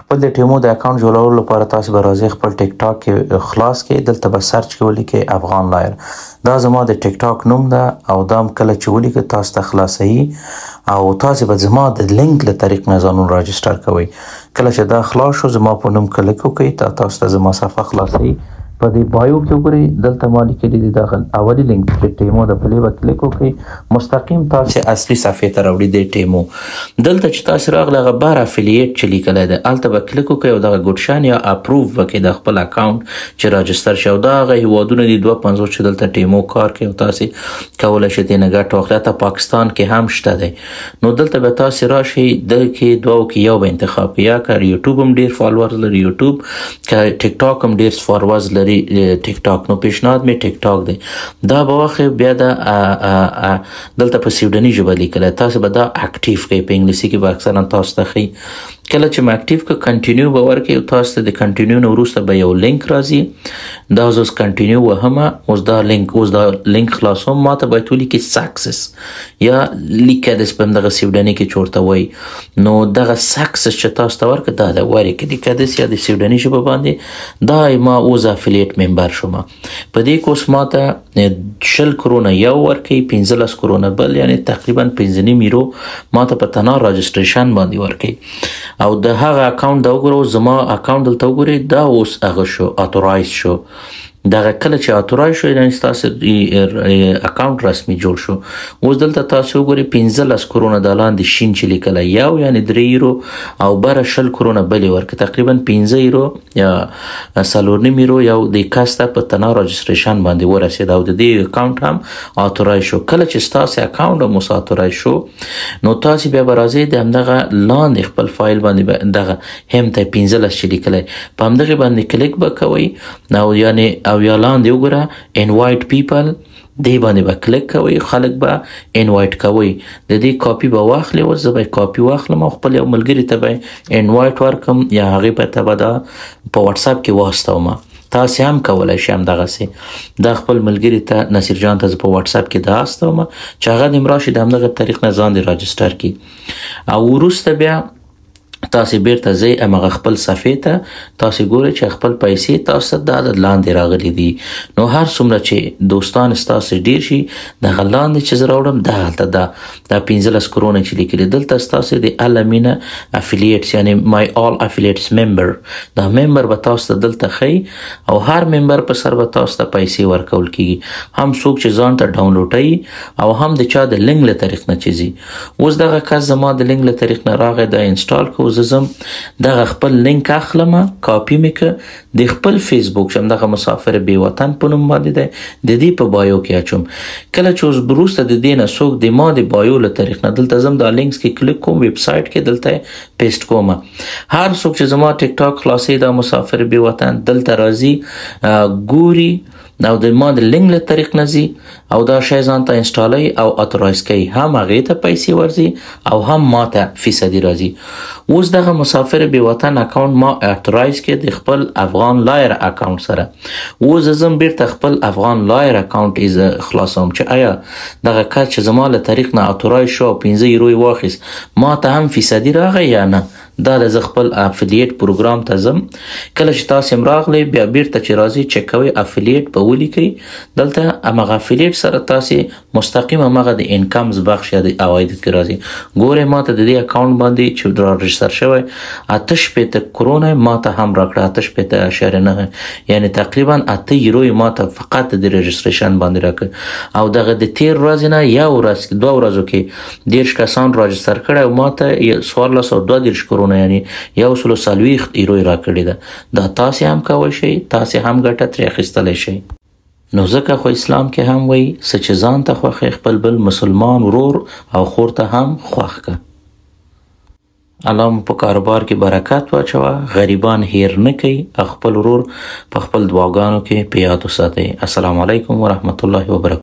خپل د ټیمو د اکاونټ جوړولو لپاره تاسو به راځئ خپل ټیک ټاک کې خلاص کې دلته به سرچ کې ولیکئ افغان لایر. دا زما د ټیک ټاک نوم ده او دا کله چې ولیکئ تاسو ته خلاصوي او تاسو به زما د لینک له طریق نه ځانونه راجسټر کوئ. کله چې دا خلاص شو زما په نوم کلیک وکړئ تاسو ته زما صفحه خلاصوي. په دې بایو کې وګورئ دلته ما لیکلي دي داخل اولي لینک چې ټیمو د پلی به کلیک وکړئ مستقیم تاسو اصلي صفحې ته راوړي د ټیمو. دلته چې تاسو راغله هغه بار افیلیټ چې لیکلی دی هلته به کلیک وکړئ او دغه ګوډشان یا اپروو وکړئ د خپل اکاونټ چې راجستر شي او دا هغه هیوادونه دي 250 چې دلته ټیمو کار کوي او تاسو کولی شئ ترې نه ګټه واخلئ. حتی پاکستان کې هم شته دی. نو دلته به تاسو راشئ دغه کې دوو کې یو به انتخاب یا که یوټیوب هم ډېر فالوورز لري یوټیوب که ټیک ټاک هم ډېر فالوورز لري ټیک ټاک. نو پیشنهاد می ټیک ټاک دی. دا به واخې بیا د دلته په سویډني ژبه لیکلی تاسو به دا اکټیو کړئ په انګلیسي کې به اکثرا تاسو ته ښیي. کله چې مې اکټیو کړ کنټینیو به ورکړئ او تاسو ته د کنټینیو نه وروسته به یو لینک راځي. دا اوس کنټینیو وهمه اوس دا لینک خلاصوم ماته باید ولیکئ سکسس یا لیکدس په همدغه سویډني کې چې ورته وایي. نو دغه سکسس چې تاسو ته ورکړه دا د ولیکئ لیکدس یا د سویډني ژبه باندې دا ما اوس افیلیټ ممبر شوم. په دې کې اوس ماته 20 کرونه یو ورکړئ 15 کرونه بل یعنی تقریبا 15 یورو ماته په تنها راجسټریشن باندې ورکړئ. او د هغه اکاونټ دا وګورئ زما اکاونټ دلته وګورئ دا اوس هغه شو اتورایز شو. دغه کله چې اتورایز شو یعنی ستاسو اکاونټ رسمي جوړ شو. اوس دلته تاسو وګورئ 15 کرونه د لاندې شین چې لیکلی یو یعنی 3 یورو او بره 20 کرونه بلې ورکړه تقریبا 15 یورو یا 4.5 یورو یو د کس ته په تنها راجسټریشن باندې ورسېد او د دې اکاونټ هم اتورایز شو. کله چې ستاسو اکاونټ هم اوس اتورایز شو نو تاسو بیا به راځئ د همدغه لاندې خپل فایل باندې دغه هم ته 15 چې لیکلی په همدغې باندې کلیک به کوئ او یعنی او یا لاندې وګوره انوایټ پیپل دې باندې به کلیک کوئ خلک به انوایټ کوئ. د دې کاپي به واخلئ اوس زه به کاپي واخلم او خپل یو ملګري ته به انوایټ ورکړم یا هغې ته به دا په واتساپ کې واستوم. تاسو هم کولی شئ همدغسې دا خپل ملګري ته نصیر جان ته زه په واتساپ کې دا استوم چې هغه دې راشي د همدغه طریق نه ځان دې راجسټر کړي او وروسته بیا تاسو بیرته ځئ همغه خپل صفحې ته تاسو ګورئ چې خپل پیسې تاسو ته د لاندې راغلي دي. نو هر څومره چې دوستان ستاسو ډیر شي دغه لاندې چې زه راوړم دهلته دا 15 کرونه چې لیکلي دلته ستاسو د المینه افیلیټس یعنی مای آل افیلیټس ممبر دا ممبر به تاسو ته دلته ښیي او هر ممبر په سر به تاسو ته پیسې ورکول کیږي هم څوک چې ځان ته ډاونلوډوي او هم د چا د لینک له طریق نه چې ځي. اوس دغه کس زما د لینک له طریق نه راغی دا انسټال کو زم دغه خپل لینک اخلم کاپی میکه د خپل فیسبوک شم دغه مسافر بی وطن په نوم باندې دی د دې په بایو کې اچوم. کله چې اوس وروسته د دې نه څوک د ما د بایو له طریق نه دلته زم دا لینکس کې کلیک کوم ویب سایټ کې دلته پیسټ کوم. هر څوک چې زما ټیک ټاک خلاصې دا مسافر بی وطن دلته راځي ګوري او د ما د لینک له طریق نه ځي او دا شی ځان ته انسټالوي او اتورایز کوي هم هغې ته پیسې ورځي او هم ما ته فیصدي راځي. اوس دغه مسافر بی وطن اکاونټ ما اتورایز کړ د خپل افغان لایر اکاونټ سره. اوس زه بیرته خپل افغان لایر اکاونټ خلاصوم چې آیا دغه کس چې زما له طریق نه اتورایز شو 15 یورو یې واخیست ما ته هم فیصدي راغی یا نه. دا د زه خپل افیلیټ پروګرام ته ځم. کله چې تاسو هم راغلی بیا بیرته چې راځئ چک کوئ افیلیټ به ولیکئ دلته همغه افیلیټ سره تاسو مستقیم همغه د انکمز بخش یا د عوایدو کې راځي. ګورئ ما ته د دې اکاونټ باندې چې راجستر شوی 88 کرونه ما ته هم راکړه 88.9 یعنی تقریبا 8 یورو ما ته فقط د رجستریشن باندې راکړه او دغه د 13 ورځې نه یو ورځ 2 ورځو کې 10 کسان راجستر کړی او ما ته 1422 کرونه یعنی 140 یورو راکړي ده. دا تاسو هم کولی شئ تاسو هم ګټه ترې اخیستلی شئ. نو ځکه خو اسلام کې هم وایي څه چې ځان ته خوښوي خپل بل مسلمان ورور او خور ته هم خوښ کړه. الله مو په کاروبار کې برکت واچوه غریبان هیر نه کوي خپل ورور په خپل دعاګانو کې په یاد وساتئ. السلام علیکم ورحمت الله وبرکاته.